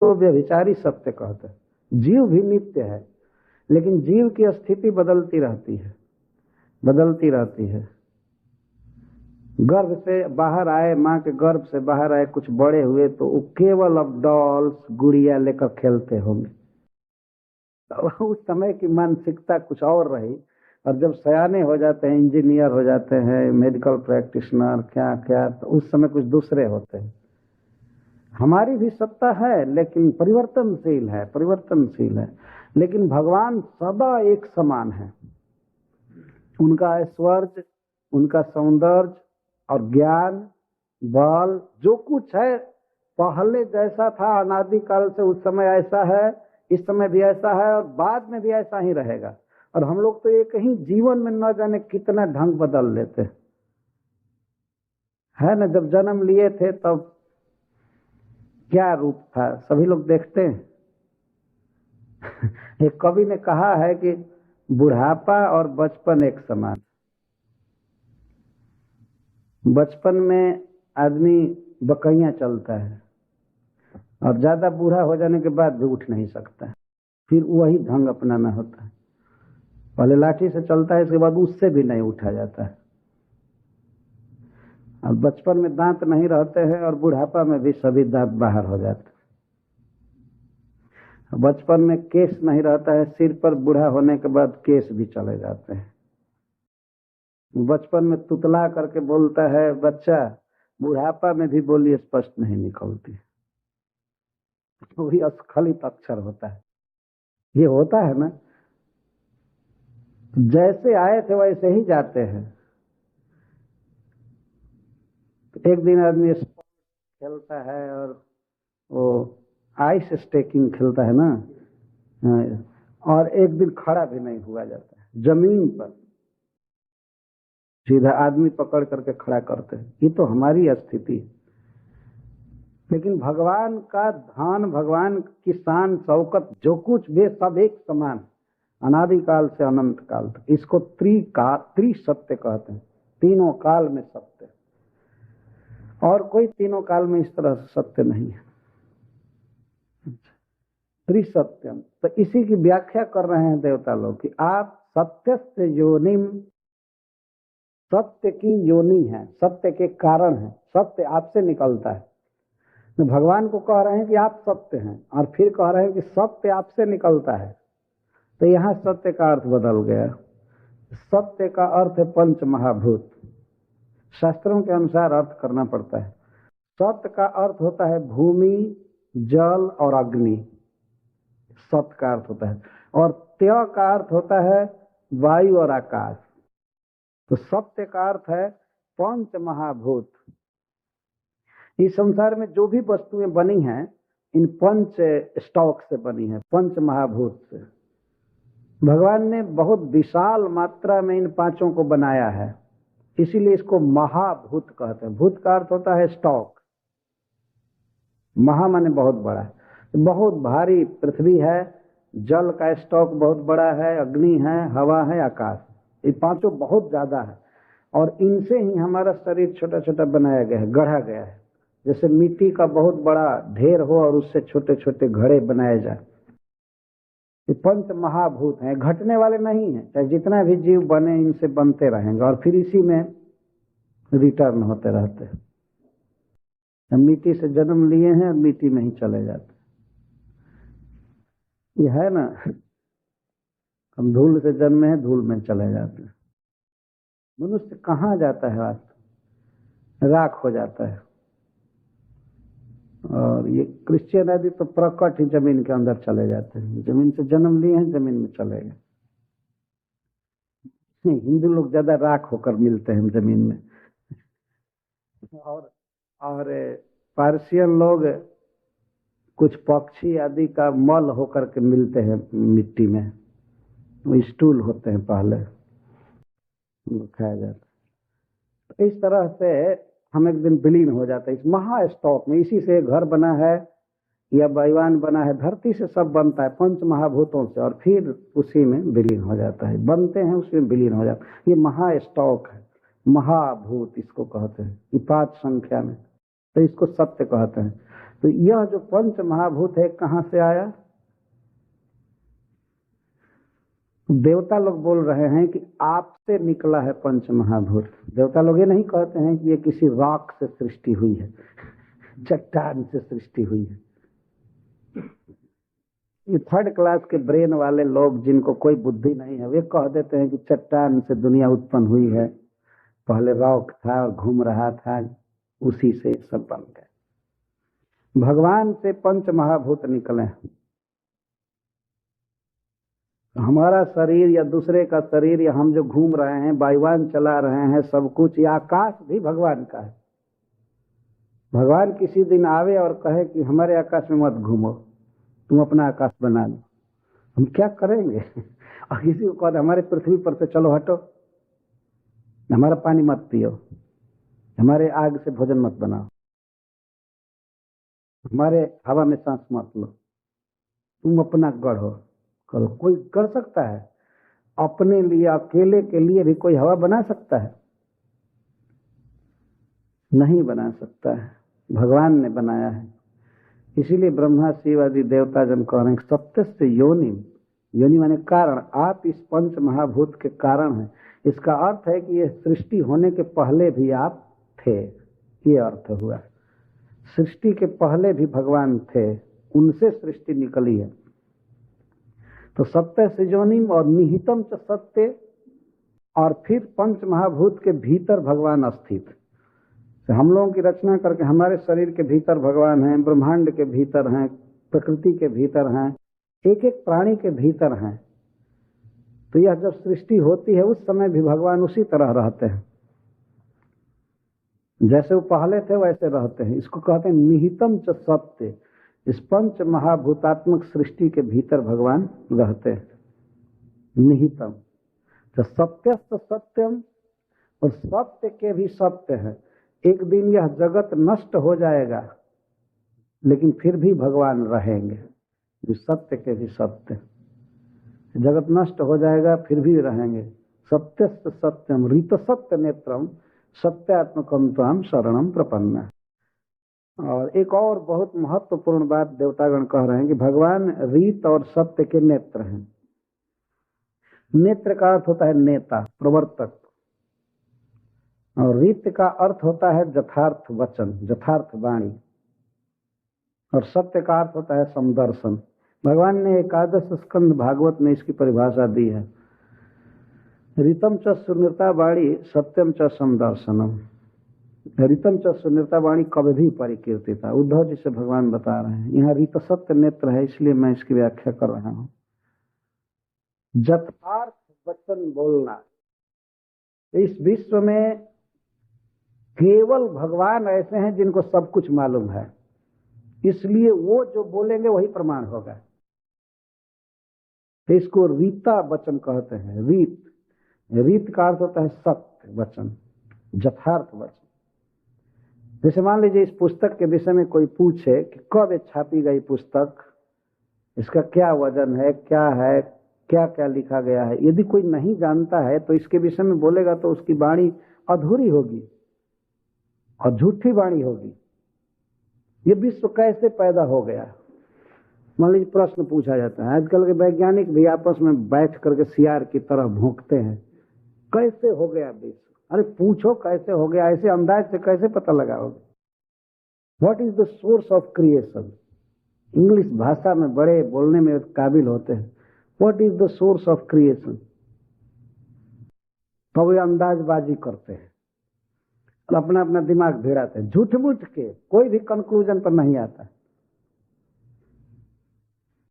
तो व्यभिचारी सत्य कहते हैं। जीव भी नित्य है, लेकिन जीव की स्थिति बदलती रहती है, बदलती रहती है। गर्भ से बाहर आए, माँ के गर्भ से बाहर आए, कुछ बड़े हुए तो वो केवल अब डॉल्स गुड़िया लेकर खेलते होंगे। उस समय की मानसिकता कुछ और रही, और जब सयाने हो जाते हैं, इंजीनियर हो जाते हैं, मेडिकल प्रैक्टिशनर, क्या क्या, तो उस समय कुछ दूसरे होते हैं। हमारी भी सत्ता है, लेकिन परिवर्तनशील है, परिवर्तनशील है। लेकिन भगवान सदा एक समान है। उनका ऐश्वर्य, उनका सौंदर्य और ज्ञान, बल, जो कुछ है पहले जैसा था अनादिकाल से, उस समय ऐसा है, इस समय भी ऐसा है, और बाद में भी ऐसा ही रहेगा। और हम लोग तो एक ही जीवन में न जाने कितना ढंग बदल लेते है ना। जब जन्म लिए थे तब क्या रूप था, सभी लोग देखते हैं। एक कवि ने कहा है कि बुढ़ापा और बचपन एक समान। बचपन में आदमी बकैया चलता है, और ज्यादा बूढ़ा हो जाने के बाद भी उठ नहीं सकता, फिर वही ढंग अपनाना होता है। पहले लाठी से चलता है, इसके बाद उससे भी नहीं उठा जाता है। और बचपन में दांत नहीं रहते हैं, और बुढ़ापा में भी सभी दांत बाहर हो जाते हैं। बचपन में केस नहीं रहता है सिर पर, बूढ़ा होने के बाद केस भी चले जाते हैं। बचपन में तुतला करके बोलता है बच्चा, बुढ़ापा में भी बोली स्पष्ट नहीं निकलती, वही अस्खलित अक्षर होता है। ये होता है ना, जैसे आए थे वैसे ही जाते हैं। एक दिन आदमी खेलता है, और वो आइस स्टेकिंग खेलता है ना, और एक दिन खड़ा भी नहीं हुआ जाता है, जमीन पर सीधा आदमी पकड़ करके खड़ा करते हैं। ये तो हमारी स्थिति है। लेकिन भगवान का धान, भगवान की शान शौकत, जो कुछ भी सब एक समान, अनादिकाल से अनंत काल तक। इसको त्रिसत्य कहते हैं, तीनों काल में सत्य, और कोई तीनों काल में इस तरह सत्य नहीं है। त्रिसत्यम, तो इसी की व्याख्या कर रहे हैं देवता लोग कि आप सत्य से योनिम, सत्य की योनि है, सत्य के कारण है, सत्य आपसे निकलता है। तो भगवान को कह रहे हैं कि आप सत्य हैं, और फिर कह रहे हैं कि सत्य आपसे निकलता है। तो यहां सत्य का अर्थ बदल गया। सत्य का अर्थ है पंच महाभूत। शास्त्रों के अनुसार अर्थ करना पड़ता है। सत्य का अर्थ होता है भूमि, जल और अग्नि, सत्य का अर्थ होता है। और त्य का अर्थ होता है वायु और आकाश। तो सत्य का अर्थ है पंच महाभूत। इस संसार में जो भी वस्तुएं बनी हैं, इन पंच स्टॉक से बनी है, पंच महाभूत से। भगवान ने बहुत विशाल मात्रा में इन पांचों को बनाया है, इसीलिए इसको महाभूत कहते हैं। भूत का अर्थ होता है स्टॉक, महा माने बहुत बड़ा है। बहुत भारी पृथ्वी है, जल का स्टॉक बहुत बड़ा है, अग्नि है, हवा है, आकाश, ये पांचों बहुत ज्यादा है। और इनसे ही हमारा शरीर छोटा छोटा बनाया गया है, गढ़ा गया है। जैसे मिट्टी का बहुत बड़ा ढेर हो और उससे छोटे छोटे घड़े बनाए जाए। ये पंच महाभूत हैं, घटने वाले नहीं हैं। चाहे जितना भी जीव बने, इनसे बनते रहेंगे, और फिर इसी में रिटर्न होते रहते हैं। हम मिट्टी से जन्म लिए हैं, मिट्टी में ही चले जाते। ये है ना, हम धूल से जन्मे हैं, धूल में चले जाते हैं। मनुष्य कहाँ जाता है? वास्तव राख हो जाता है। और ये क्रिश्चियन आदि तो प्रकट ही जमीन के अंदर चले जाते हैं। जमीन से जन्म लिए हैं, जमीन में चले गए। हिंदू लोग ज्यादा राख होकर मिलते हैं जमीन में, और पारसियन लोग कुछ पक्षी आदि का मल होकर के मिलते हैं मिट्टी में। वो स्टूल होते हैं, पहले खाया जाता है। तो इस तरह से हम एक दिन विलीन हो जाते हैं इस महास्टॉक में। इसी से घर बना है या वायुयान बना है, धरती से सब बनता है, पंच महाभूतों से, और फिर उसी में विलीन हो जाता है। बनते हैं, उसमें विलीन हो जाता है। ये महास्टॉक है, महाभूत इसको कहते हैं, ये 5 संख्या में। तो इसको सत्य कहते हैं। तो यह जो पंच महाभूत है कहां से आया? देवता लोग बोल रहे हैं कि आपसे निकला है पंच महाभूत। देवता लोग ये नहीं कहते हैं कि ये किसी रॉक से सृष्टि हुई है, चट्टान से सृष्टि हुई है। ये थर्ड क्लास के ब्रेन वाले लोग जिनको कोई बुद्धि नहीं है वे कह देते हैं कि चट्टान से दुनिया उत्पन्न हुई है, पहले रॉक था और घूम रहा था, उसी से सब बन गए। भगवान से पंच महाभूत निकले। हमारा शरीर या दूसरे का शरीर या हम जो घूम रहे हैं, वायुयान चला रहे हैं, सब कुछ, या आकाश भी भगवान का है। भगवान किसी दिन आवे और कहे कि हमारे आकाश में मत घूमो, तुम अपना आकाश बना लो, हम क्या करेंगे? और किसी को कहे हमारे पृथ्वी पर से चलो हटो, हमारा पानी मत पियो, हमारे आग से भोजन मत बनाओ, हमारे हवा में सांस मत लो, तुम अपना गढ़ो करो। कोई कर सकता है? अपने लिए अकेले के लिए भी कोई हवा बना सकता है? नहीं बना सकता है, भगवान ने बनाया है। इसीलिए ब्रह्मा शिव आदि देवता जन कह रहे हैं सत्य से योनि, योनि माने कारण, आप इस पंच महाभूत के कारण हैं। इसका अर्थ है कि यह सृष्टि होने के पहले भी आप थे, ये अर्थ हुआ। सृष्टि के पहले भी भगवान थे, उनसे सृष्टि निकली है। तो सत्य से योनिम और निहितम च सत्य, और फिर पंच महाभूत के भीतर भगवान स्थित। हम लोगों की रचना करके हमारे शरीर के भीतर भगवान हैं, ब्रह्मांड के भीतर हैं, प्रकृति के भीतर हैं, एक एक प्राणी के भीतर हैं। तो यह जब सृष्टि होती है उस समय भी भगवान उसी तरह रहते हैं, जैसे वो पहले थे वैसे रहते हैं। इसको कहते हैं निहितम च सत्य। इस पंच महाभूतात्मक सृष्टि के भीतर भगवान रहते हैं, निहितम। तो सत्य सत्यम, और सत्य के भी सत्य है। एक दिन यह जगत नष्ट हो जाएगा लेकिन फिर भी भगवान रहेंगे, सत्य के भी सत्य। जगत नष्ट हो जाएगा फिर भी रहेंगे। सत्य सत्यम रीत सत्य नेत्रम सत्यात्मकम त्वाम शरणम प्रपन्ना। और एक और बहुत महत्वपूर्ण बात देवतागण कह रहे हैं कि भगवान रीत और सत्य के नेत्र हैं। नेत्र का अर्थ होता है नेता, प्रवर्तक, और रीत का अर्थ होता है यथार्थ वचन, यथार्थ वाणी, और सत्य का अर्थ होता है समदर्शन। भगवान ने एकादश स्कंद भागवत में इसकी परिभाषा दी है, ऋतम च सुनिरता वाणी सत्यम च समदर्शनम। ऋतम च सुनिरता वाणी कभी परिकीर्तिता, उद्धव जी से भगवान बता रहे हैं। यहाँ ऋत सत्य नेत्र है, इसलिए मैं इसकी व्याख्या कर रहा हूँ। यथार्थ वचन बोलना। इस विश्व में केवल भगवान ऐसे हैं जिनको सब कुछ मालूम है, इसलिए वो जो बोलेंगे वही प्रमाण होगा। तो इसको रीता वचन कहते हैं। रीत, रीत का अर्थ होता है सत्य वचन, यथार्थ वचन। जैसे मान लीजिए इस पुस्तक के विषय में कोई पूछे कि कब छापी गई पुस्तक, इसका क्या वजन है, क्या है, क्या क्या लिखा गया है, यदि कोई नहीं जानता है तो इसके विषय में बोलेगा तो उसकी वाणी अधूरी होगी और झूठी वाणी होगी। ये विश्व कैसे पैदा हो गया? मान लीजिए प्रश्न पूछा जाता है, आजकल के वैज्ञानिक भी आपस में बैठ करके सियार की तरह भौंकते हैं, कैसे हो गया विश्व? अरे पूछो कैसे हो गया, ऐसे अंदाज से कैसे पता लगाओगे? What is the source of creation? English भाषा में बड़े बोलने में काबिल होते हैं। What is the source of creation? तो वे अंदाजबाजी करते हैं और अपना अपना दिमाग भिड़ाते हैं, झूठ मूठ के कोई भी कंक्लूजन पर नहीं आता।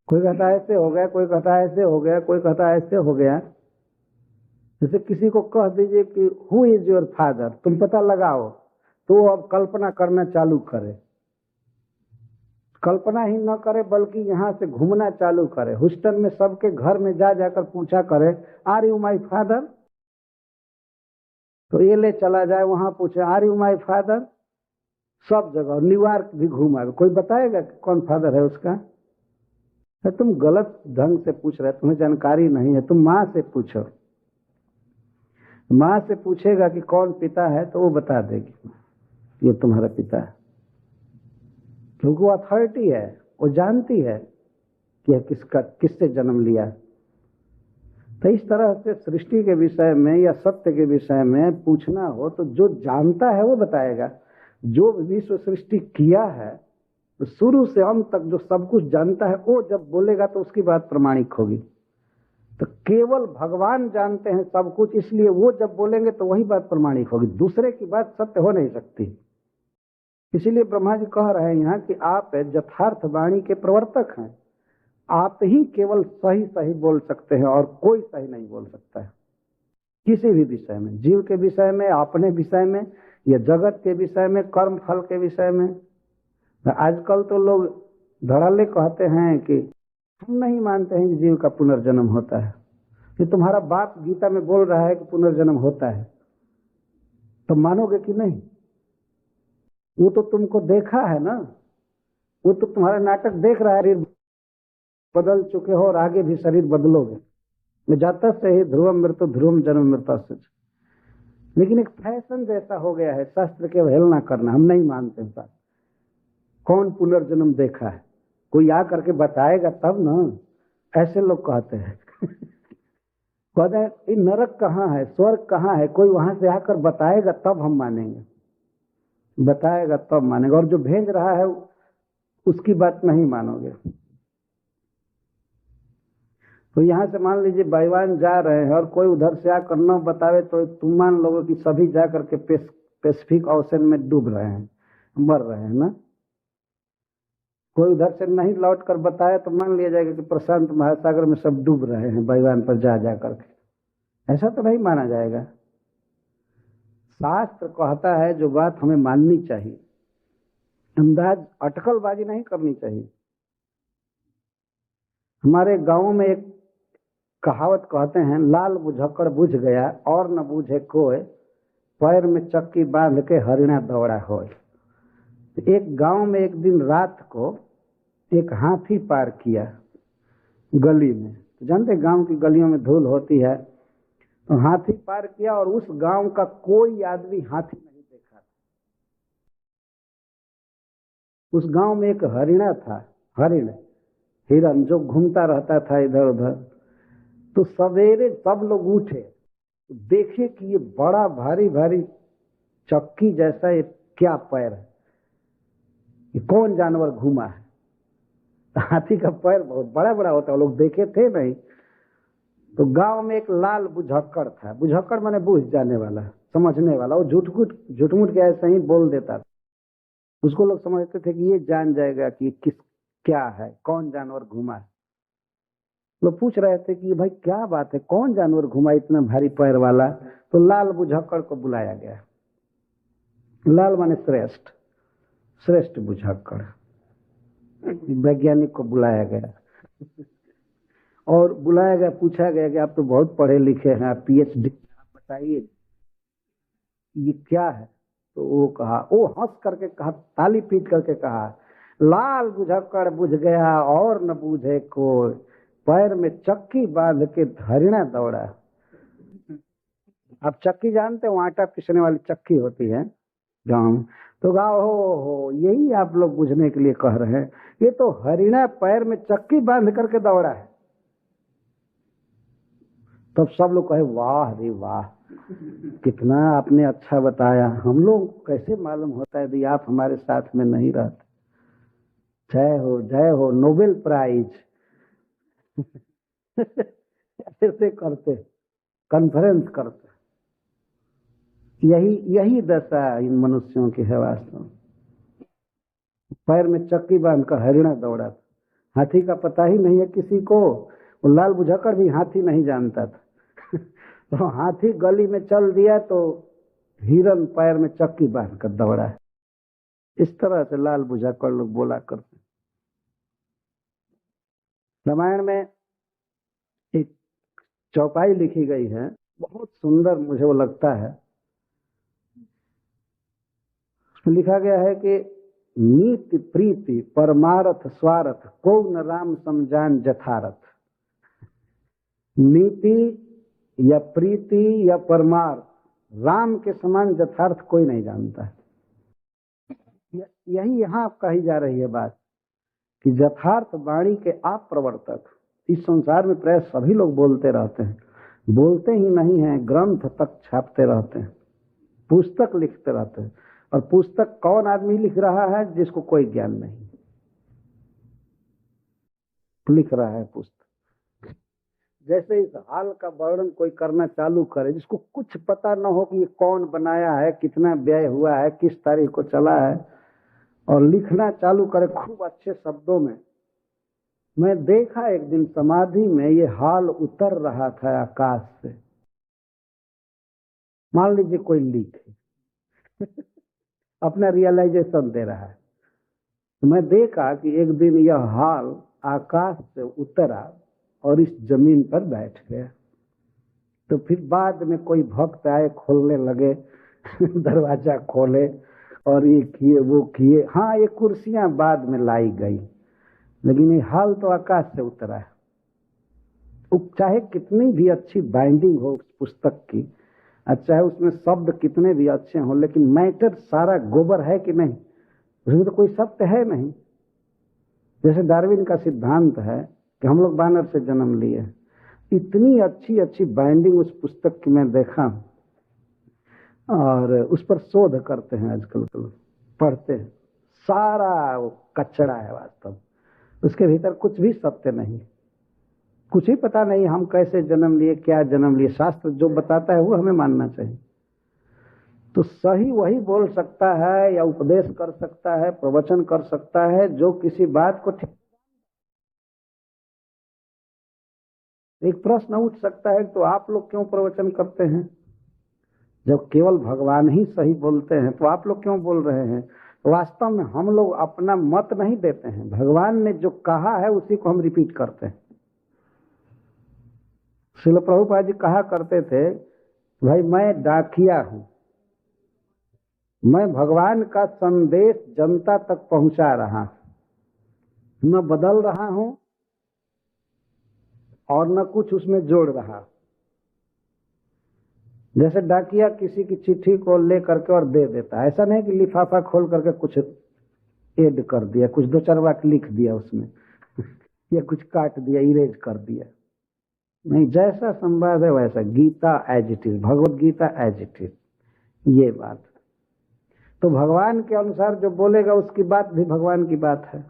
कोई कहता ऐसे हो गया, कोई कहता ऐसे हो गया, कोई कहता ऐसे हो गया। जैसे किसी को कह दीजिए कि हु इज योर फादर, तुम पता लगाओ, तो वो अब कल्पना करना चालू करे। कल्पना ही न करे बल्कि यहाँ से घूमना चालू करे, ह्यूस्टन में सबके घर में जा जाकर पूछा करे आर यू माई फादर, तो ये ले चला जाए वहां पूछे आर यू माई फादर, सब जगह। न्यूयॉर्क भी घूमा, कोई बताएगा कौन फादर है उसका? तो तुम गलत ढंग से पूछ रहे, तुम्हें जानकारी नहीं है। तुम माँ से पूछो, माँ से पूछेगा कि कौन पिता है तो वो बता देगी ये तुम्हारा पिता है। क्योंकि वो अथॉरिटी है, वो जानती है कि यह किससे जन्म लिया। तो इस तरह से सृष्टि के विषय में या सत्य के विषय में पूछना हो तो जो जानता है वो बताएगा। जो विश्व सृष्टि किया है तो शुरू से अंत तक जो सब कुछ जानता है वो जब बोलेगा तो उसकी बात प्रमाणिक होगी। तो केवल भगवान जानते हैं सब कुछ, इसलिए वो जब बोलेंगे तो वही बात प्रमाणिक होगी, दूसरे की बात सत्य हो नहीं सकती। इसीलिए ब्रह्मा जी कह रहे हैं यहाँ कि आप यथार्थ वाणी के प्रवर्तक हैं, आप ही केवल सही सही बोल सकते हैं और कोई सही नहीं बोल सकता है किसी भी विषय में, जीव के विषय में, अपने विषय में, या जगत के विषय में, कर्म फल के विषय में। आजकल तो लोग धड़ल्ले कहते हैं कि हम नहीं मानते हैं कि जीव का पुनर्जन्म होता है। कि तुम्हारा बाप गीता में बोल रहा है कि पुनर्जन्म होता है, तो मानोगे कि नहीं? वो तो तुमको देखा है ना, वो तो तुम्हारा नाटक देख रहा है, शरीर बदल चुके हो और आगे भी शरीर बदलोगे। जाता से ही ध्रुवम मृत्यु ध्रुवम जन्म मृत्यु सच। लेकिन एक फैशन जैसा हो गया है शास्त्र के अवहेलना करना, हम नहीं मानते बात। कौन पुनर्जन्म देखा है? कोई आ करके बताएगा तब ना, ऐसे लोग कहते हैं। कहते हैं नरक कहाँ है, स्वर्ग कहाँ है, कोई वहां से आकर बताएगा तब हम मानेंगे, बताएगा तब मानेंगे, और जो भेज रहा है उसकी बात नहीं मानोगे। तो यहां से मान लीजिए बेईमान जा रहे हैं और कोई उधर से आकर न बतावे तो तुम मान लोगे कि सभी जाकर के पैसिफिक ओशन में डूब रहे हैं, मर रहे हैं ना। कोई उधर से नहीं लौट कर बताया तो मान लिया जाएगा कि प्रशांत महासागर में सब डूब रहे हैं बेईमान पर जा करके। ऐसा तो नहीं माना जाएगा। शास्त्र कहता है जो बात हमें माननी चाहिए, अंदाज अटकलबाजी नहीं करनी चाहिए। हमारे गांव में एक कहावत कहते हैं, लाल बुझक्कड़ बुझ गया और न बूझे कोई, पैर में चक्की बांध के हरिणा दौड़ा हो। एक गांव में एक दिन रात को एक हाथी पार किया गली में। तो जानते गांव की गलियों में धूल होती है, तो हाथी पार किया और उस गांव का कोई आदमी हाथी नहीं देखा। उस गांव में एक हरिणा था, हरिण हिरन जो घूमता रहता था इधर उधर। तो सवेरे सब लोग उठे, देखे कि ये बड़ा भारी भारी चक्की जैसा ये क्या पैर है, ये कौन जानवर घूमा है। हाथी का पैर बहुत बड़ा बड़ा होता है, लोग देखे थे नहीं। तो गांव में एक लाल बुझक्कड़ था, बुझक्कड़ माने बूझ जाने वाला, समझने वाला। वो झूठ-मूठ के ऐसे ही बोल देता था। उसको लोग समझते थे कि ये जान जाएगा कि किस क्या है, कौन जानवर घुमा है। लोग पूछ रहे थे कि भाई क्या बात है, कौन जानवर घुमा इतना भारी पैर वाला। तो लाल बुझक्कड़ को बुलाया गया। लाल माने श्रेष्ठ, श्रेष्ठ बुझक्कड़। वैज्ञानिक को बुलाया गया और बुलाया गया, पूछा गया कि आप तो बहुत पढ़े लिखे हैं, आप पीएचडी, आप बताइए ये क्या है। तो वो कहा, वो हंस करके कहा, ताली पीट करके कहा, लाल बुझक्कड़ बुझ गया और न बूझे कोई, पैर में चक्की बांध के हरिणा दौड़ा। आप चक्की जानते हो, आटा पीसने वाली चक्की होती है गाँव। तो गाँव हो यही आप लोग बुझने के लिए कह रहे हैं, ये तो हरिणा पैर में चक्की बांध करके दौड़ा है। तब सब लोग कहे वाह रे वाह, कितना आपने अच्छा बताया, हम लोग कैसे मालूम होता है यदि आप हमारे साथ में नहीं रहते। जय हो नोबेल प्राइज। ऐसे करते, कॉन्फ्रेंस करते। यही दशा इन मनुष्यों की है वास्तव। पैर में चक्की बांधकर हरिणा दौड़ा। हाथी का पता ही नहीं है किसी को। वो लाल बुझक्कड़ भी हाथी नहीं जानता था। तो हाथी गली में चल दिया तो हिरन पैर में चक्की बांधकर दौड़ा है। इस तरह से लाल बुझक्कड़ लोग बोला करते। रामायण में एक चौपाई लिखी गई है, बहुत सुंदर मुझे वो लगता है। उसमें लिखा गया है कि नीति प्रीति परमारथ स्वार्थ को न राम समझान जथारथ। नीति या प्रीति या परमार्थ, राम के समान यथार्थ कोई नहीं जानता है। यही यहाँ कही जा रही है बात कि यथार्थ वाणी के आप प्रवर्तक। इस संसार में प्राय सभी लोग बोलते रहते हैं, बोलते ही नहीं हैं, ग्रंथ तक छापते रहते हैं, पुस्तक लिखते रहते हैं। और पुस्तक कौन आदमी लिख रहा है? जिसको कोई ज्ञान नहीं, लिख रहा है पुस्तक। जैसे इस हाल का वर्णन कोई करना चालू करे, जिसको कुछ पता न हो कि ये कौन बनाया है, कितना व्यय हुआ है, किस तारीख को चला है, और लिखना चालू करे खूब अच्छे शब्दों में। मैं देखा एक दिन समाधि में ये हाल उतर रहा था आकाश से। मान लीजिए कोई लिखे अपना रियलाइजेशन दे रहा है, तो मैं देखा कि एक दिन यह हाल आकाश से उतरा और इस जमीन पर बैठ गया। तो फिर बाद में कोई भक्त आए, खोलने लगे दरवाजा खोले और ये किए वो किए। हाँ, ये कुर्सियां बाद में लाई गई, लेकिन ये हाल तो आकाश से उतरा है। चाहे कितनी भी अच्छी बाइंडिंग हो उस पुस्तक की, चाहे उसमें शब्द कितने भी अच्छे हों, लेकिन मैटर सारा गोबर है कि नहीं, उसमें तो कोई सत्य है नहीं। जैसे डार्विन का सिद्धांत है कि हम लोग बानर से जन्म लिए, इतनी अच्छी अच्छी बाइंडिंग उस पुस्तक की मैं देखा, और उस पर शोध करते हैं आजकल के लोग, पढ़ते हैं, सारा वो कचरा है वास्तव, उसके भीतर कुछ भी सत्य नहीं, कुछ ही पता नहीं हम कैसे जन्म लिए, क्या जन्म लिए। शास्त्र जो बताता है वो हमें मानना चाहिए। तो सही वही बोल सकता है, या उपदेश कर सकता है, प्रवचन कर सकता है जो किसी बात को ठीक। एक प्रश्न उठ सकता है, तो आप लोग क्यों प्रवचन करते हैं? जब केवल भगवान ही सही बोलते हैं तो आप लोग क्यों बोल रहे हैं? वास्तव में हम लोग अपना मत नहीं देते हैं, भगवान ने जो कहा है उसी को हम रिपीट करते हैं। श्रील प्रभुपाद जी कहा करते थे, भाई मैं डाकिया हूं, मैं भगवान का संदेश जनता तक पहुंचा रहा, न बदल रहा हूं और न कुछ उसमें जोड़ रहा। जैसे डाकिया किसी की चिट्ठी को ले करके और दे देता है, ऐसा नहीं कि लिफाफा खोल करके कुछ ऐड कर दिया, कुछ दो चार वाक्य लिख दिया उसमें या कुछ काट दिया, इरेज कर दिया। नहीं, जैसा संवाद है वैसा, Gita as it is, Bhagavad Gita as it is, ये बात। तो भगवान के अनुसार जो बोलेगा उसकी बात भी भगवान की बात है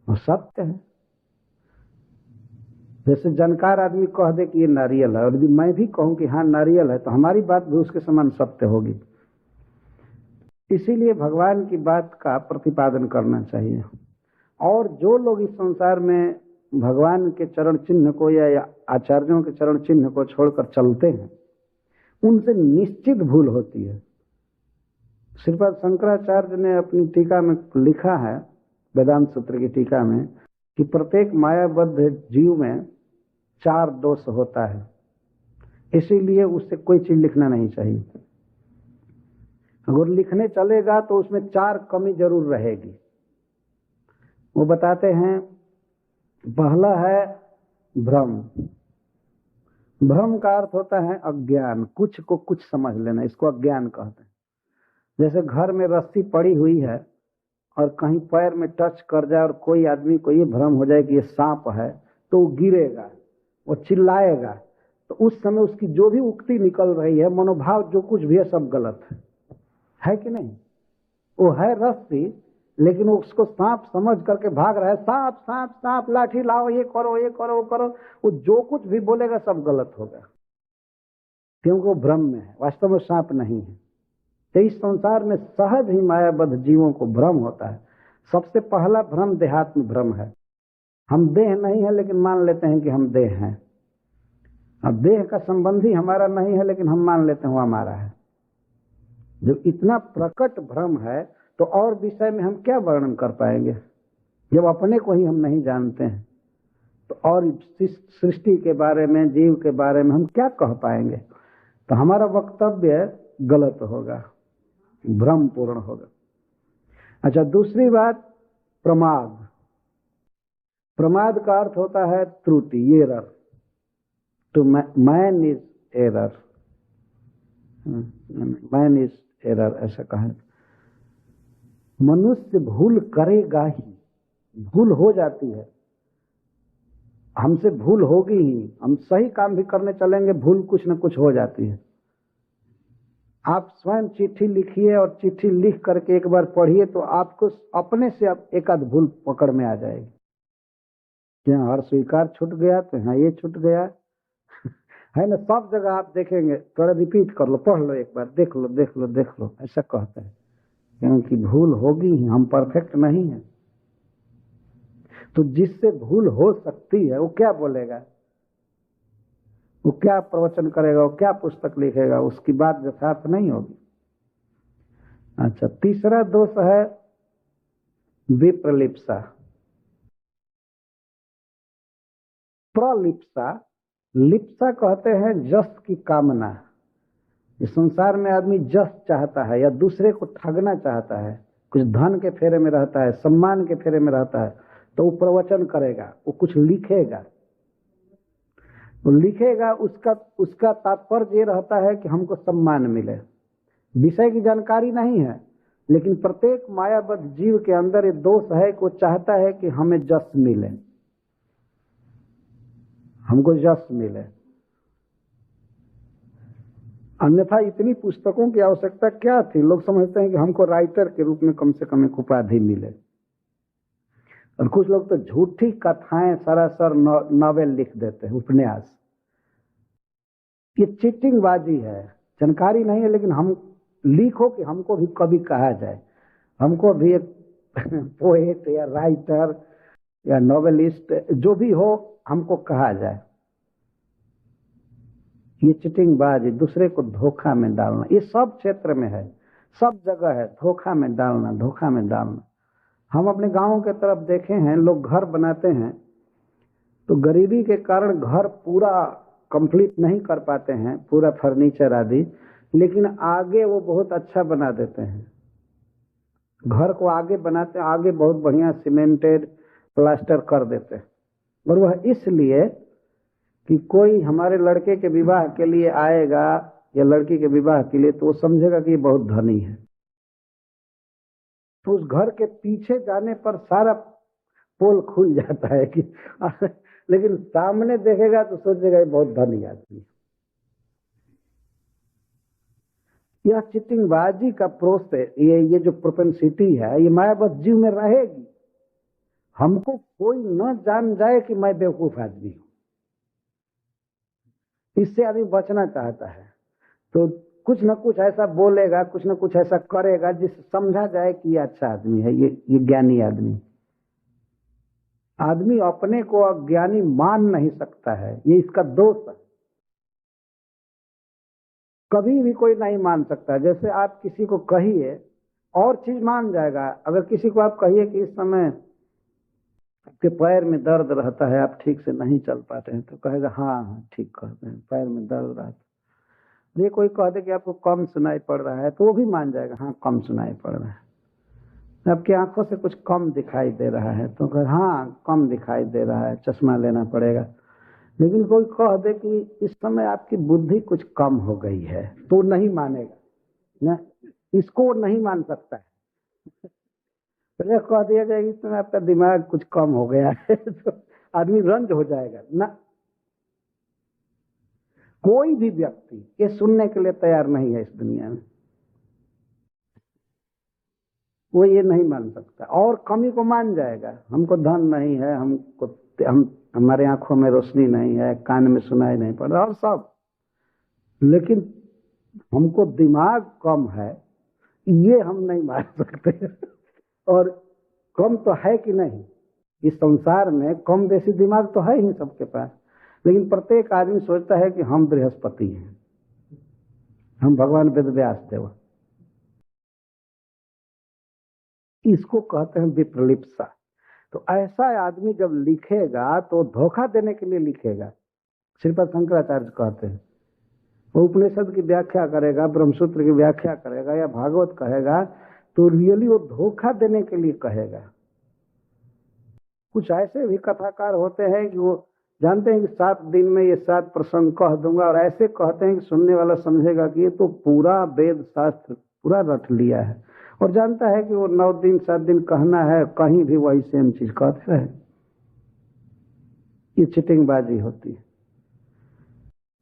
और सत्य है। जैसे जानकार आदमी कह दे कि ये नारियल है, और यदि मैं भी कहूं कि हाँ नारियल है, तो हमारी बात भी उसके समान सत्य होगी। इसीलिए भगवान की बात का प्रतिपादन करना चाहिए। और जो लोग इस संसार में भगवान के चरण चिन्ह को या आचार्यों के चरण चिन्ह को छोड़कर चलते हैं, उनसे निश्चित भूल होती है। श्रीपाद शंकराचार्य ने अपनी टीका में लिखा है, वेदांत सूत्र की टीका में, कि प्रत्येक मायाबद्ध जीव में 4 दोष होता है, इसीलिए उससे कोई चीज लिखना नहीं चाहिए। अगर लिखने चलेगा तो उसमें 4 कमी जरूर रहेगी। वो बताते हैं, पहला है भ्रम। भ्रम का अर्थ होता है अज्ञान, कुछ को कुछ समझ लेना, इसको अज्ञान कहते हैं। जैसे घर में रस्सी पड़ी हुई है और कहीं पैर में टच कर जाए और कोई आदमी को ये भ्रम हो जाए कि ये सांप है, तो वो गिरेगा, वो चिल्लाएगा, तो उस समय उसकी जो भी उक्ति निकल रही है, मनोभाव जो कुछ भी है, सब गलत है कि नहीं? वो है रस्सी, लेकिन वो उसको सांप समझ करके भाग रहा है, सांप सांप सांप, लाठी लाओ, ये करो ये करो वो करो, वो जो कुछ भी बोलेगा सब गलत होगा, क्योंकि वो भ्रम में है, वास्तव में सांप नहीं है। तो इस संसार में सहज ही मायाबद्ध जीवों को भ्रम होता है। सबसे पहला भ्रम देहात्म भ्रम है। हम देह नहीं है लेकिन मान लेते हैं कि हम देह हैं। अब देह का संबंधी हमारा नहीं है लेकिन हम मान लेते हैं वो हमारा है। जब इतना प्रकट भ्रम है तो और विषय में हम क्या वर्णन कर पाएंगे? जब अपने को ही हम नहीं जानते हैं तो और सृष्टि के बारे में, जीव के बारे में हम क्या कह पाएंगे? तो हमारा वक्तव्य गलत होगा, भ्रम पूर्ण होगा। अच्छा, दूसरी बात, प्रमाद। प्रमाद का अर्थ होता है त्रुटि, error. To man is error, man is error, ऐसा कहा। मनुष्य भूल करेगा ही, भूल हो जाती है, हमसे भूल होगी ही। हम सही काम भी करने चलेंगे, भूल कुछ न कुछ हो जाती है। आप स्वयं चिट्ठी लिखिए और चिट्ठी लिख करके एक बार पढ़िए तो आपको अपने से एक आध भूल पकड़ में आ जाएगी। यहाँ हर स्वीकार छूट गया तो यहाँ ये छूट गया है ना। सब जगह आप देखेंगे, थोड़ा रिपीट कर लो, पढ़ लो एक बार, देख लो देख लो देख लो, ऐसा कहते हैं, क्योंकि भूल होगी ही, हम परफेक्ट नहीं है। तो जिससे भूल हो सकती है वो क्या बोलेगा, वो क्या प्रवचन करेगा, वो क्या पुस्तक लिखेगा, उसकी बात यथार्थ नहीं होगी। अच्छा, तीसरा दोष है विप्रलिप्सा। प्रलिप्सा, लिप्सा कहते हैं जस की कामना। इस संसार में आदमी जस चाहता है या दूसरे को ठगना चाहता है, कुछ धन के फेरे में रहता है, सम्मान के फेरे में रहता है, तो वो प्रवचन करेगा, वो कुछ लिखेगा। वो लिखेगा, उसका तात्पर्य ये रहता है कि हमको सम्मान मिले। विषय की जानकारी नहीं है, लेकिन प्रत्येक मायाबद्ध जीव के अंदर ये दोष है कि वो चाहता है कि हमें जस मिले, हमको जस मिले। अन्यथा इतनी पुस्तकों की आवश्यकता क्या थी। लोग समझते हैं कि हमको राइटर के रूप में कम से कम एक उपाधि मिले, और कुछ लोग तो झूठी कथाएं सरासर नॉवेल लिख देते हैं, उपन्यास। ये चीटिंगबाजी है, जानकारी नहीं है, लेकिन हम लिखो कि हमको भी कभी कहा जाए, हमको भी एक पोएट या राइटर या नॉवेलिस्ट जो भी हो, हमको कहा जाए। ये चीटिंगबाजी, दूसरे को धोखा में डालना, ये सब क्षेत्र में है, सब जगह है, धोखा में डालना, धोखा में डालना। हम अपने गांवों के तरफ देखे हैं, लोग घर बनाते हैं तो गरीबी के कारण घर पूरा कंप्लीट नहीं कर पाते हैं, पूरा फर्नीचर आदि, लेकिन आगे वो बहुत अच्छा बना देते हैं। घर को आगे बनाते हैं, आगे बहुत बढ़िया सीमेंटेड प्लास्टर कर देते हैं, और वह इसलिए कि कोई हमारे लड़के के विवाह के लिए आएगा या लड़की के विवाह के लिए, तो वो समझेगा कि ये बहुत धनी है। तो उस घर के पीछे जाने पर सारा पोल खुल जाता है कि लेकिन सामने देखेगा तो सोचेगा ये बहुत धनी आदमी। यह चिटिंगबाजी का प्रोसेस, ये जो प्रोपेंसिटी है, ये मायाबद्ध जीव में रहेगी। हमको कोई न जान जाए कि मैं बेवकूफ आदमी हूं, इससे आदमी बचना चाहता है। तो कुछ न कुछ ऐसा बोलेगा, कुछ न कुछ ऐसा करेगा जिससे समझा जाए कि ये अच्छा आदमी है, ये ज्ञानी आदमी। आदमी अपने को अज्ञानी मान नहीं सकता है, ये इसका दोष है। कभी भी कोई नहीं मान सकता। जैसे आप किसी को कहिए और चीज मान जाएगा। अगर किसी को आप कहिए कि इस समय आपके पैर में दर्द रहता है, आप ठीक से नहीं चल पाते हैं, तो कहेगा हाँ ठीक कहते हैं, पैर में दर्द रहता है। ये कोई कह दे कि आपको कम सुनाई पड़ रहा है, तो वो भी मान जाएगा, हाँ कम सुनाई पड़ रहा है। आपकी आंखों से कुछ कम दिखाई दे रहा है, तो कहे हाँ कम दिखाई दे रहा है, चश्मा लेना पड़ेगा। लेकिन कोई कह दे कि इस समय आपकी बुद्धि कुछ कम हो गई है, तो नहीं मानेगा ना, इसको नहीं मान सकता है। तो कह दिया जाए इस समय आपका दिमाग कुछ कम हो गया है तो आदमी रंज हो जाएगा ना। कोई भी व्यक्ति ये सुनने के लिए तैयार नहीं है इस दुनिया में, वो ये नहीं मान सकता। और कमी को मान जाएगा, हमको धन नहीं है, हमारे आंखों में रोशनी नहीं है, कान में सुनाई नहीं पड़ रहा और सब, लेकिन हमको दिमाग कम है, ये हम नहीं मान सकते। और कम तो है कि नहीं, इस संसार में कम बेसी दिमाग तो है ही सबके पास, लेकिन प्रत्येक आदमी सोचता है कि हम बृहस्पति हैं, हम भगवान वेदव्यास देव। इसको कहते हैं विप्रलिप्सा। तो ऐसा आदमी जब लिखेगा तो धोखा देने के लिए लिखेगा। श्रीपद शंकराचार्य कहते हैं, वो उपनिषद की व्याख्या करेगा, ब्रह्मसूत्र की व्याख्या करेगा या भागवत कहेगा, तो रियली वो धोखा देने के लिए कहेगा। कुछ ऐसे भी कथाकार होते हैं कि वो जानते हैं कि 7 दिन में ये 7 प्रसंग कह दूंगा, और ऐसे कहते हैं कि सुनने वाला समझेगा कि ये तो पूरा वेद शास्त्र पूरा रट लिया है, और जानता है कि वो 9 दिन 7 दिन कहना है, कहीं भी वही सेम चीज कहते रहे। ये चीटिंगबाजी होती है।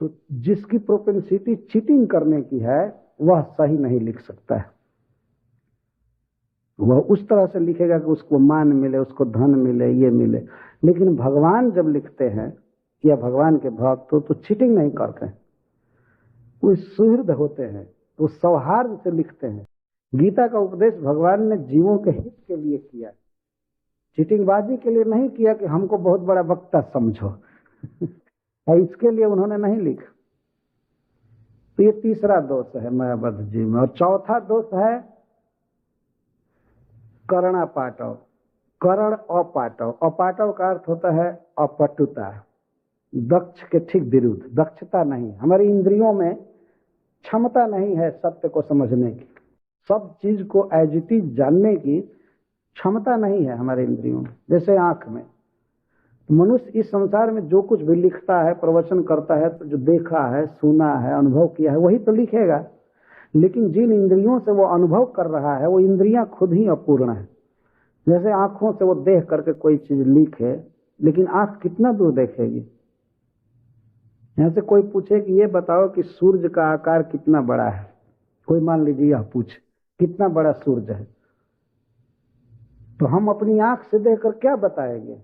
तो जिसकी प्रोपेंसिटी चीटिंग करने की है वह सही नहीं लिख सकता है। वह उस तरह से लिखेगा कि उसको मान मिले, उसको धन मिले, ये मिले। लेकिन भगवान जब लिखते हैं या भगवान के भक्त तो चीटिंग नहीं करते हैं, वो सुहृद होते हैं, तो सौहार्द से लिखते हैं। गीता का उपदेश भगवान ने जीवों के हित के लिए किया, चीटिंगबाजी के लिए नहीं किया कि हमको बहुत बड़ा वक्ता समझो। और इसके लिए उन्होंने नहीं लिखा। तो ये तीसरा दोष है मायाबद्ध जीव में। और चौथा दोष है करणापाटव, करण अपाटव। अपाटव का अर्थ होता है अपटुता, दक्ष के ठीक विरुद्ध, दक्षता नहीं। हमारी इंद्रियों में क्षमता नहीं है सत्य को समझने की, सब चीज को एज इट इज जानने की क्षमता नहीं है हमारे इंद्रियों में। जैसे आंख में, मनुष्य इस संसार में जो कुछ भी लिखता है, प्रवचन करता है, तो जो देखा है, सुना है, अनुभव किया है वही तो लिखेगा। लेकिन जिन इंद्रियों से वो अनुभव कर रहा है वो इंद्रियां खुद ही अपूर्ण है। जैसे आंखों से वो देख करके कोई चीज लिखे, लेकिन आंख कितना दूर देखेगी। यहां से कोई पूछे कि ये बताओ कि सूर्य का आकार कितना बड़ा है, कोई मान लीजिए यह पूछे कितना बड़ा सूर्य है, तो हम अपनी आंख से देखकर क्या बताएंगे?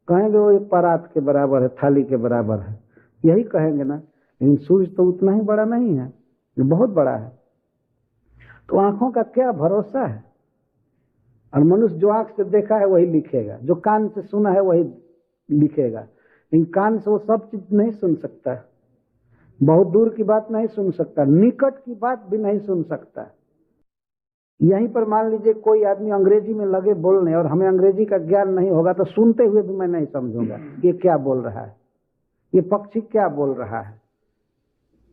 कहेंगे वो एक परात के बराबर है, थाली के बराबर है, यही कहेंगे ना। लेकिन सूर्य तो उतना ही बड़ा नहीं है, ये बहुत बड़ा है। तो आंखों का क्या भरोसा है? और मनुष्य जो आंख से देखा है वही लिखेगा, जो कान से सुना है वही लिखेगा। लेकिन कान से वो सब चीज नहीं सुन सकता, बहुत दूर की बात नहीं सुन सकता, निकट की बात भी नहीं सुन सकता। यहीं पर मान लीजिए कोई आदमी अंग्रेजी में लगे बोलने और हमें अंग्रेजी का ज्ञान नहीं होगा, तो सुनते हुए भी मैं नहीं समझूंगा ये क्या बोल रहा है, ये पक्षी क्या बोल रहा है,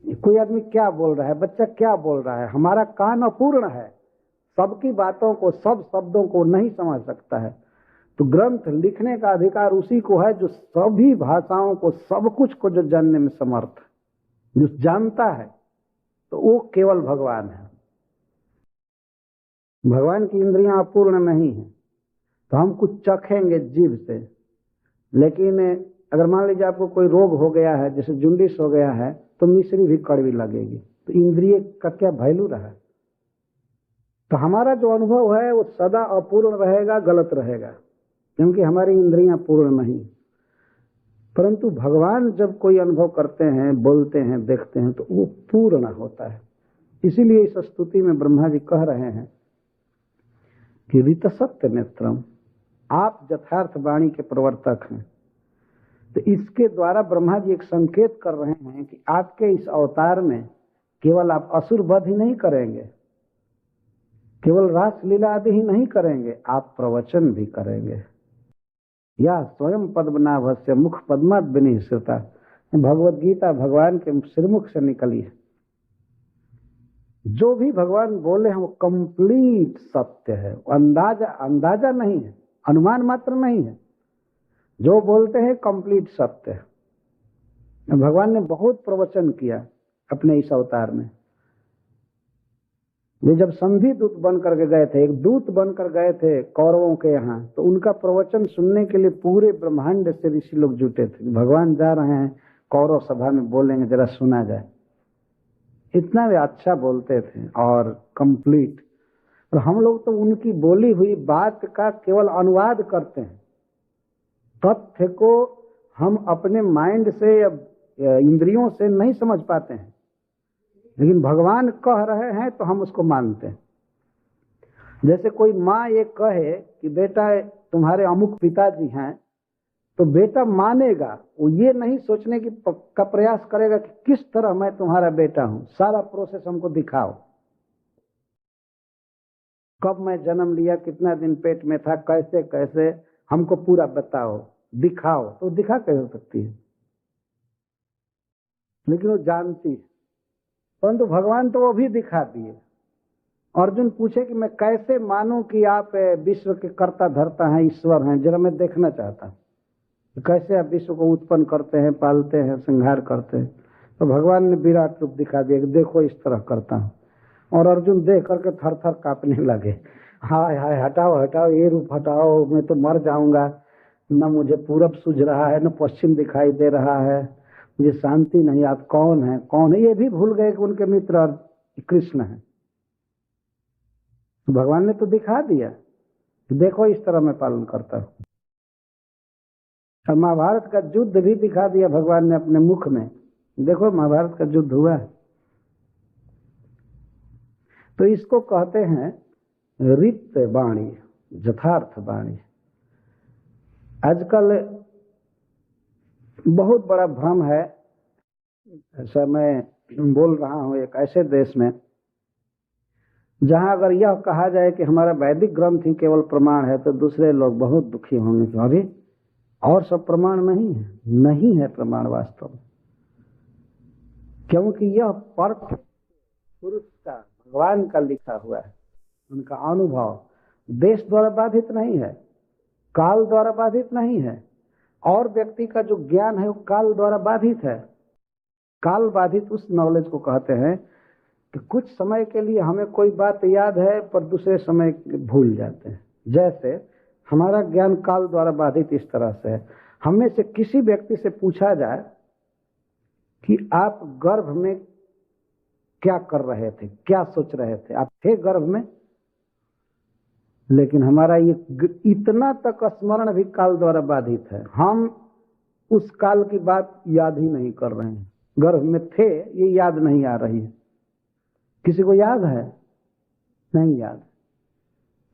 कोई आदमी क्या बोल रहा है, बच्चा क्या बोल रहा है। हमारा कान अपूर्ण है, सबकी बातों को, सब शब्दों को नहीं समझ सकता है। तो ग्रंथ लिखने का अधिकार उसी को है जो सभी भाषाओं को, सब कुछ को जो जानने में समर्थ है, जो जानता है, तो वो केवल भगवान है। भगवान की इंद्रियां अपूर्ण नहीं है। तो हम कुछ चखेंगे जीभ से, लेकिन अगर मान लीजिए आपको कोई रोग हो गया है, जैसे जूंडिस हो गया है, तो मिश्री भी कड़वी लगेगी, तो इंद्रिय का क्या वैल्यू रहा? तो हमारा जो अनुभव है वो सदा अपूर्ण रहेगा, गलत रहेगा, क्योंकि हमारी इंद्रियां पूर्ण नहीं। परंतु भगवान जब कोई अनुभव करते हैं, बोलते हैं, देखते हैं, तो वो पूर्ण होता है। इसीलिए इस स्तुति में ब्रह्मा जी कह रहे हैं कि ऋत सत्य नेत्रम, आप यथार्थ वाणी के प्रवर्तक हैं। तो इसके द्वारा ब्रह्मा जी एक संकेत कर रहे हैं कि आपके इस अवतार में केवल आप असुर वध ही नहीं करेंगे, केवल रास लीला आदि ही नहीं करेंगे, आप प्रवचन भी करेंगे। या स्वयं पद्मनाभस्य मुख पद्मात विनिश्रिता, भगवद गीता भगवान के श्रीमुख से निकली है। जो भी भगवान बोले हैं वो कंप्लीट सत्य है, अंदाजा नहीं है, अनुमान मात्र नहीं है। जो बोलते हैं कंप्लीट सत्य है। भगवान ने बहुत प्रवचन किया अपने इस अवतार में। वे जब संधि दूत बनकर के गए थे, एक दूत बनकर गए थे कौरवों के यहाँ, तो उनका प्रवचन सुनने के लिए पूरे ब्रह्मांड से ऋषि लोग जुटे थे। भगवान जा रहे हैं कौरव सभा में, बोलेंगे जरा सुना जाए। इतना वे अच्छा बोलते थे और कंप्लीट। तो हम लोग तो उनकी बोली हुई बात का केवल अनुवाद करते हैं, तथ्य को हम अपने माइंड से या इंद्रियों से नहीं समझ पाते हैं। लेकिन भगवान कह रहे हैं तो हम उसको मानते हैं। जैसे कोई माँ ये कहे कि बेटा तुम्हारे अमुक पिताजी हैं, तो बेटा मानेगा, वो ये नहीं सोचने की का प्रयास करेगा कि किस तरह मैं तुम्हारा बेटा हूं, सारा प्रोसेस हमको दिखाओ, कब मैं जन्म लिया, कितना दिन पेट में था, कैसे कैसे हमको पूरा बताओ, दिखाओ। तो दिखा कैसे हो सकती है? लेकिन वो जानती है। परंतु भगवान तो वो भी दिखा दिए। अर्जुन पूछे कि मैं कैसे मानूं कि आप विश्व के कर्ता धर्ता हैं, ईश्वर हैं, जरा मैं देखना चाहता हूं कैसे आप विश्व को उत्पन्न करते हैं, पालते हैं, संहार करते हैं। तो भगवान ने विराट रूप दिखा दिया कि देखो इस तरह करता हूं। और अर्जुन देख करके थर थर कांपने लगे। हाय हाय, हटाओ हटाओ, ये रूप हटाओ, मैं तो मर जाऊंगा, न मुझे पूरब सूझ रहा है न पश्चिम दिखाई दे रहा है, मुझे शांति नहीं, आप कौन है कौन है। ये भी भूल गए कि उनके मित्र कृष्ण है। भगवान ने तो दिखा दिया, देखो इस तरह मैं पालन करता हूं। और महाभारत का युद्ध भी दिखा दिया भगवान ने अपने मुख में, देखो महाभारत का युद्ध हुआ है। तो इसको कहते हैं रित वाणी, यथार्थ वाणी। आजकल बहुत बड़ा भ्रम है, ऐसा मैं बोल रहा हूं एक ऐसे देश में जहां अगर यह कहा जाए कि हमारा वैदिक ग्रंथ ही केवल प्रमाण है तो दूसरे लोग बहुत दुखी होंगे कि अरे और सब प्रमाण नहीं है। नहीं है प्रमाण वास्तव में, क्योंकि यह परम पुरुष का, भगवान का लिखा हुआ है, उनका अनुभव देश द्वारा बाधित नहीं है, काल द्वारा बाधित नहीं है, और व्यक्ति का जो ज्ञान है वो काल द्वारा बाधित है। काल बाधित उस नॉलेज को कहते हैं कि कुछ समय के लिए हमें कोई बात याद है पर दूसरे समय भूल जाते हैं। जैसे हमारा ज्ञान काल द्वारा बाधित इस तरह से है, हमें से किसी व्यक्ति से पूछा जाए कि आप गर्भ में क्या कर रहे थे, क्या सोच रहे थे, आप थे गर्भ में, लेकिन हमारा ये इतना तक स्मरण भी काल द्वारा बाधित है, हम उस काल की बात याद ही नहीं कर रहे हैं। गर्भ में थे ये याद नहीं आ रही है। किसी को याद है? नहीं याद।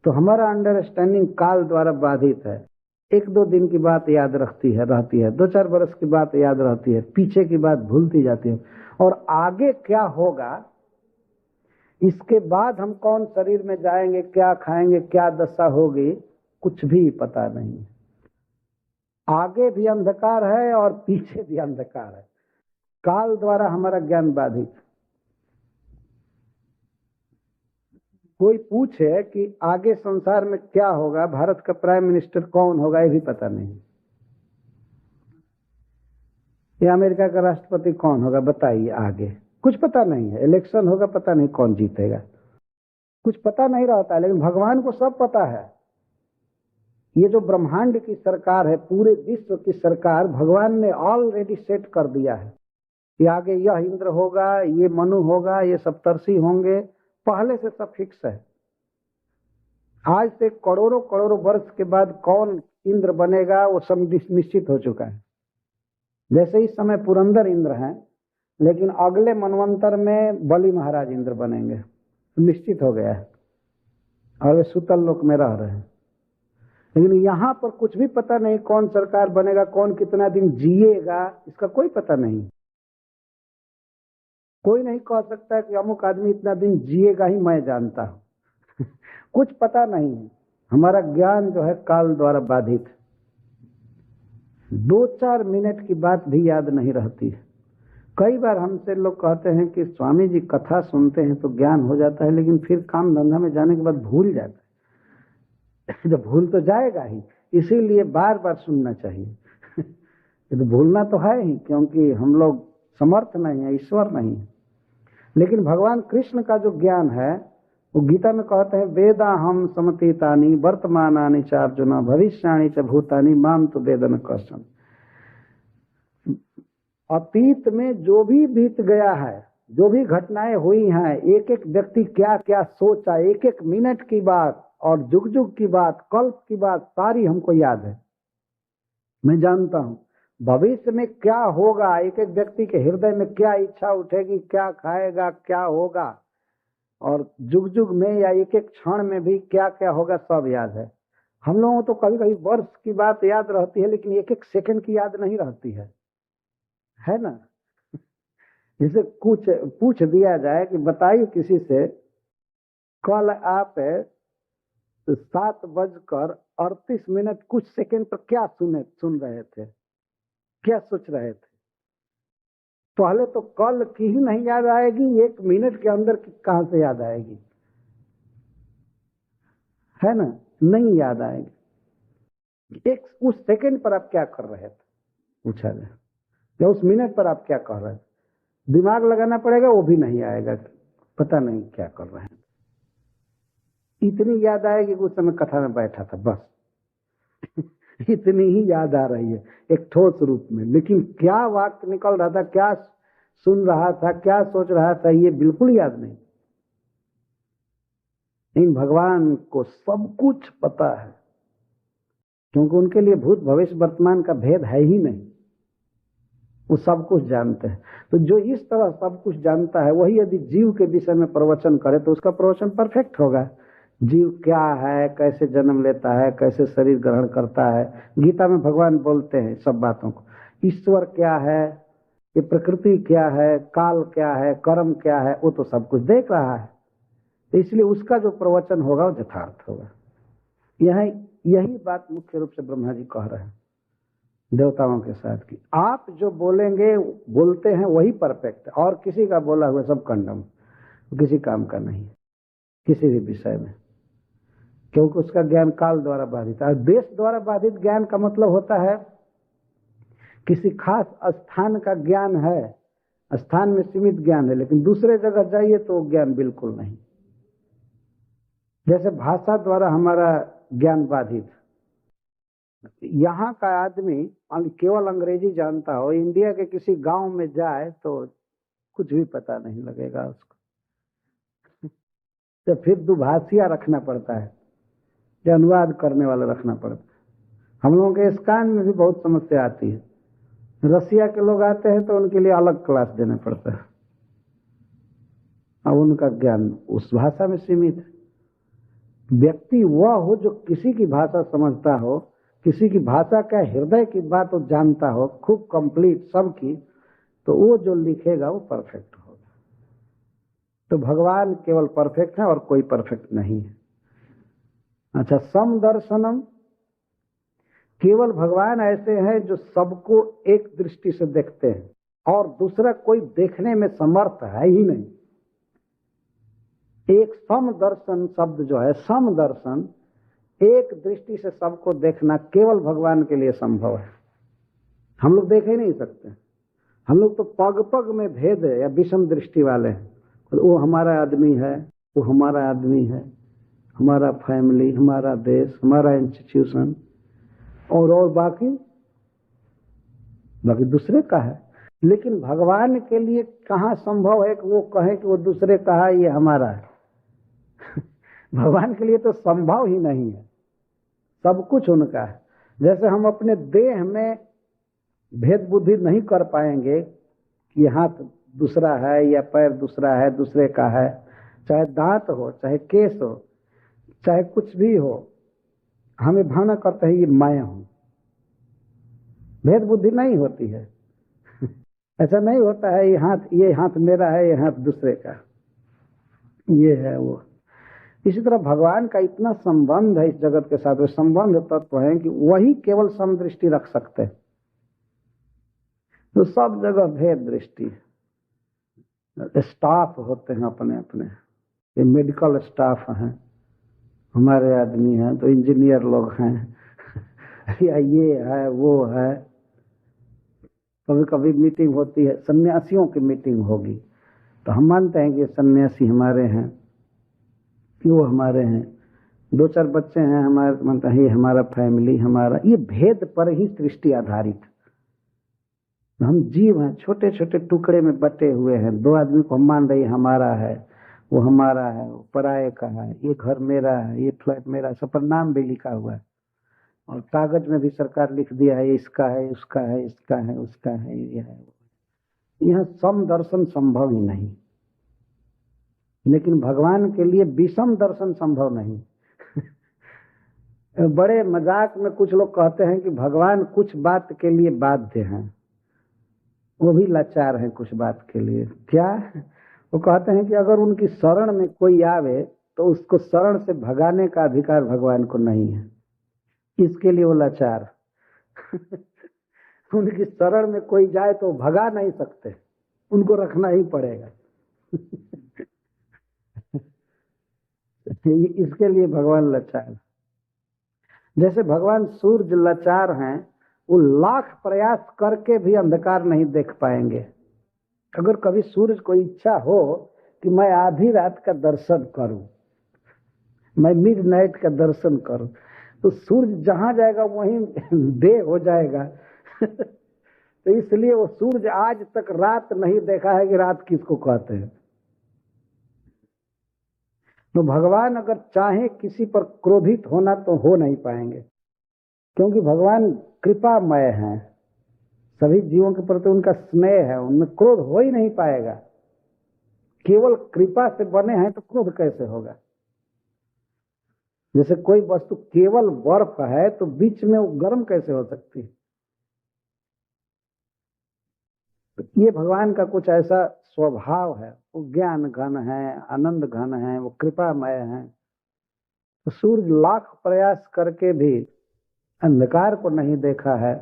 तो हमारा अंडरस्टैंडिंग काल द्वारा बाधित है। एक दो दिन की बात याद रहती है, दो चार बरस की बात याद रहती है, पीछे की बात भूलती जाती है, और आगे क्या होगा, इसके बाद हम कौन शरीर में जाएंगे, क्या खाएंगे, क्या दशा होगी, कुछ भी पता नहीं है। आगे भी अंधकार है और पीछे भी अंधकार है। काल द्वारा हमारा ज्ञान बाधित। कोई पूछे कि आगे संसार में क्या होगा, भारत का प्राइम मिनिस्टर कौन होगा, ये भी पता नहीं, या अमेरिका का राष्ट्रपति कौन होगा, बताइए, आगे कुछ पता नहीं है। इलेक्शन होगा, पता नहीं कौन जीतेगा, कुछ पता नहीं रहता है। लेकिन भगवान को सब पता है। ये जो ब्रह्मांड की सरकार है, पूरे विश्व की सरकार, भगवान ने ऑलरेडी सेट कर दिया है कि आगे यह इंद्र होगा, ये मनु होगा, ये सप्तर्षि होंगे, पहले से सब फिक्स है। आज से करोड़ों करोड़ों वर्ष के बाद कौन इंद्र बनेगा वो सब निश्चित हो चुका है। जैसे इस समय पुरंदर इंद्र हैं, लेकिन अगले मनवंतर में बलि महाराज इंद्र बनेंगे, निश्चित हो गया है, और वे सुतल लोक में रह रहे हैं। लेकिन यहाँ पर कुछ भी पता नहीं कौन सरकार बनेगा, कौन कितना दिन जिएगा, इसका कोई पता नहीं। कोई नहीं कह सकता कि अमुक आदमी इतना दिन जिएगा ही मैं जानता हूं। कुछ पता नहीं है। हमारा ज्ञान जो है काल द्वारा बाधित। 2-4 मिनट की बात भी याद नहीं रहती है। कई बार हमसे लोग कहते हैं कि स्वामी जी कथा सुनते हैं तो ज्ञान हो जाता है, लेकिन फिर काम धंधा में जाने के बाद भूल जाता है। जब भूल तो जाएगा ही, इसीलिए बार बार सुनना चाहिए। तो भूलना तो है ही, क्योंकि हम लोग समर्थ नहीं है, ईश्वर नहीं है। लेकिन भगवान कृष्ण का जो ज्ञान है वो गीता में कहते हैं, वेदा हम समतीतानि वर्तमानानि च अर्जुन भविष्याणि च भूतानि माम तो वेदन कश्चन। अतीत में जो भी बीत गया है, जो भी घटनाएं हुई हैं, एक एक व्यक्ति क्या क्या सोचा, एक एक मिनट की बात और जुग जुग की बात, कल्प की बात, सारी हमको याद है। मैं जानता हूं भविष्य में क्या होगा, एक एक व्यक्ति के हृदय में क्या इच्छा उठेगी, क्या खाएगा, क्या होगा, और जुग जुग में या एक एक क्षण में भी क्या क्या होगा, सब याद है। हम लोगों को तो कभी कभी वर्ष की बात याद रहती है, लेकिन एक एक सेकंड की याद नहीं रहती है ना। जिसे कुछ पूछ दिया जाए कि बताइए किसी से, कल आप 7:38 कुछ सेकंड पर क्या सुन रहे थे, क्या सोच रहे थे, पहले तो कल की ही नहीं याद आएगी, 1 मिनट के अंदर की कहां से याद आएगी, है ना, नहीं याद आएगी। एक उस सेकंड पर आप क्या कर रहे थे पूछा जाए, या उस मिनट पर आप क्या कर रहे थे, दिमाग लगाना पड़ेगा, वो भी नहीं आएगा। पता नहीं क्या कर रहे हैं। इतनी याद आएगी कि उस समय कथा में बैठा था बस इतनी ही याद आ रही है एक ठोस रूप में, लेकिन क्या वाक्य निकल रहा था, क्या सुन रहा था, क्या सोच रहा था, ये बिल्कुल याद नहीं। इन भगवान को सब कुछ पता है, क्योंकि उनके लिए भूत भविष्य वर्तमान का भेद है ही नहीं, वो सब कुछ जानते हैं। तो जो इस तरह सब कुछ जानता है वही यदि जीव के विषय में प्रवचन करे तो उसका प्रवचन परफेक्ट होगा। जीव क्या है, कैसे जन्म लेता है, कैसे शरीर ग्रहण करता है, गीता में भगवान बोलते हैं सब बातों को। ईश्वर क्या है, ये प्रकृति क्या है, काल क्या है, कर्म क्या है, वो तो सब कुछ देख रहा है, इसलिए उसका जो प्रवचन होगा वो यथार्थ होगा। यही बात मुख्य रूप से ब्रह्मा जी कह रहे हैं देवताओं के साथ की, आप जो बोलेंगे बोलते हैं वही परफेक्ट है, और किसी का बोला हुआ सब कंडम, किसी काम का नहीं है किसी भी विषय में, क्योंकि उसका ज्ञान काल द्वारा बाधित है। देश द्वारा बाधित ज्ञान का मतलब होता है किसी खास स्थान का ज्ञान है, स्थान में सीमित ज्ञान है, लेकिन दूसरे जगह जाइए तो ज्ञान बिल्कुल नहीं। जैसे भाषा द्वारा हमारा ज्ञान बाधित, यहाँ का आदमी केवल अंग्रेजी जानता हो, इंडिया के किसी गांव में जाए तो कुछ भी पता नहीं लगेगा उसको तो फिर दुभाषिया रखना पड़ता है, जो अनुवाद करने वाला रखना पड़ता है। हम लोगों के स्कान में भी बहुत समस्या आती है, रसिया के लोग आते हैं तो उनके लिए अलग क्लास देना पड़ता है, और उनका ज्ञान उस भाषा में सीमित है। व्यक्ति वह हो जो किसी की भाषा समझता हो, किसी की भाषा का हृदय की बात वो जानता हो, खूब कंप्लीट सबकी, तो वो जो लिखेगा वो परफेक्ट होगा। तो भगवान केवल परफेक्ट है और कोई परफेक्ट नहीं है। अच्छा, समदर्शनम, केवल भगवान ऐसे हैं जो सबको एक दृष्टि से देखते हैं, और दूसरा कोई देखने में समर्थ है ही नहीं। एक समदर्शन शब्द जो है, समदर्शन, एक दृष्टि से सबको देखना केवल भगवान के लिए संभव है। हम लोग देख ही नहीं सकते, हम लोग तो पग पग में भेद है या विषम दृष्टि वाले हैं। वो हमारा आदमी है, वो हमारा आदमी है, हमारा फैमिली, हमारा देश, हमारा इंस्टीट्यूशन, और बाकी दूसरे का है। लेकिन भगवान के लिए कहाँ संभव है कि वो कहे कि वो दूसरे का है, ये हमारा है भगवान के लिए तो संभव ही नहीं है, सब कुछ उनका है। जैसे हम अपने देह में भेद बुद्धि नहीं कर पाएंगे कि हाथ दूसरा है या पैर दूसरा है, दूसरे का है, चाहे दांत हो, चाहे केस हो, चाहे कुछ भी हो, हमें भावना करते हैं ये मैं हूं, भेद बुद्धि नहीं होती है ऐसा नहीं होता है ये हाथ मेरा है, ये हाथ दूसरे का, ये है वो। इसी तरह भगवान का इतना संबंध है इस जगत के साथ, वो संबंध तत्व है कि वही केवल समदृष्टि रख सकते हैं। तो सब जगह भेद दृष्टि, स्टाफ होते हैं अपने अपने, ये मेडिकल स्टाफ हैं, हमारे आदमी हैं, तो इंजीनियर लोग हैं या ये है वो है। कभी कभी मीटिंग होती है, सन्यासियों की मीटिंग होगी, तो हम मानते हैं कि सन्यासी हमारे हैं, वो हमारे हैं, दो चार बच्चे हैं हमारे, मानते हैं ये हमारा फैमिली, हमारा, ये भेद पर ही सृष्टि आधारित। हम जीव हैं, छोटे छोटे टुकड़े में बटे हुए हैं। दो आदमी को हम मान रहे हमारा है, वो हमारा है, वो पराये का है, ये घर मेरा है, ये फ्लैट मेरा है, सब पर नाम भी लिखा हुआ है, और कागज में भी सरकार लिख दिया है इसका है, उसका है, इसका है, उसका है, ये है। यह समदर्शन संभव ही नहीं, लेकिन भगवान के लिए विषम दर्शन संभव नहीं बड़े मजाक में कुछ लोग कहते हैं कि भगवान कुछ बात के लिए बाध्य हैं, वो भी लाचार हैं कुछ बात के लिए। क्या? वो कहते हैं कि अगर उनकी शरण में कोई आवे तो उसको शरण से भगाने का अधिकार भगवान को नहीं है, इसके लिए वो लाचार उनकी शरण में कोई जाए तो भगा नहीं सकते, उनको रखना ही पड़ेगा इसके लिए भगवान लाचार। जैसे भगवान सूर्य लाचार हैं, वो लाख प्रयास करके भी अंधकार नहीं देख पाएंगे। अगर कभी सूर्य को इच्छा हो कि मैं आधी रात का दर्शन करूं, मैं मिडनाइट का दर्शन करूं, तो सूर्य जहां जाएगा वहीं डे हो जाएगा। तो इसलिए वो सूर्य आज तक रात नहीं देखा है कि रात किसको कहते हैं। तो भगवान अगर चाहे किसी पर क्रोधित होना तो हो नहीं पाएंगे, क्योंकि भगवान कृपामय हैं, सभी जीवों के प्रति उनका स्नेह है, उनमें क्रोध हो ही नहीं पाएगा। केवल कृपा से बने हैं तो क्रोध कैसे होगा? जैसे कोई वस्तु केवल बर्फ है तो बीच में वो गर्म कैसे हो सकती है? तो ये भगवान का कुछ ऐसा स्वभाव है, वो ज्ञान घन है, आनंद घन है, वो कृपामय है। तो सूर्य लाख प्रयास करके भी अंधकार को नहीं देखा है,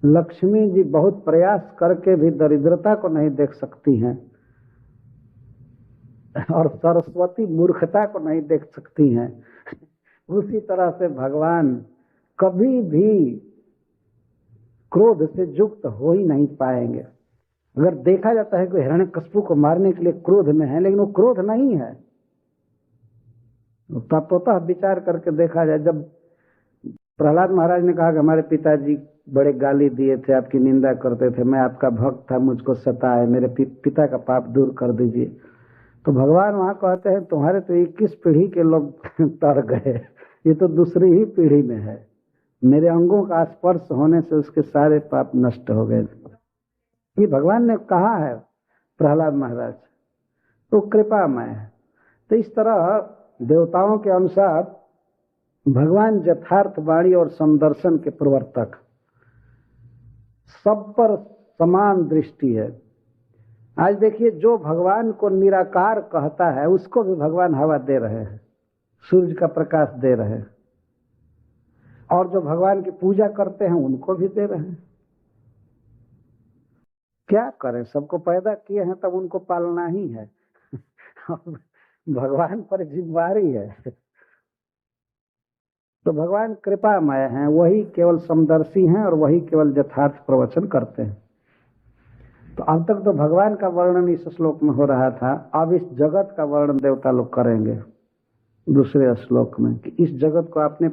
लक्ष्मी जी बहुत प्रयास करके भी दरिद्रता को नहीं देख सकती हैं, और सरस्वती मूर्खता को नहीं देख सकती हैं। उसी तरह से भगवान कभी भी क्रोध से युक्त हो ही नहीं पाएंगे। अगर देखा जाता है कि हिरण्यकश्यप को मारने के लिए क्रोध में है, लेकिन वो क्रोध नहीं है। तत्वतः विचार करके देखा जाए, जब प्रहलाद महाराज ने कहा कि हमारे पिताजी बड़े गाली दिए थे, आपकी निंदा करते थे, मैं आपका भक्त था, मुझको सताए, मेरे पिता का पाप दूर कर दीजिए, तो भगवान वहां कहते हैं तुम्हारे तो 21 पीढ़ी के लोग तर गए, ये तो दूसरी ही पीढ़ी में है, मेरे अंगों का स्पर्श होने से उसके सारे पाप नष्ट हो गए। ये भगवान ने कहा है प्रहलाद महाराज, तो कृपामय है। तो इस तरह देवताओं के अनुसार भगवान यथार्थवाणी और समदर्शन के प्रवर्तक, सब पर समान दृष्टि है। आज देखिए, जो भगवान को निराकार कहता है उसको भी भगवान हवा दे रहे हैं, सूर्य का प्रकाश दे रहे हैं, और जो भगवान की पूजा करते हैं उनको भी दे रहे हैं। क्या करें, सबको पैदा किए हैं तब उनको पालना ही है। भगवान पर जिम्मेदारी है। तो भगवान कृपामय हैं, वही केवल समदर्शी हैं और वही केवल यथार्थ प्रवचन करते हैं। तो अब तक तो भगवान का वर्णन इस श्लोक में हो रहा था, अब इस जगत का वर्णन देवता लोग करेंगे दूसरे श्लोक में, कि इस जगत को आपने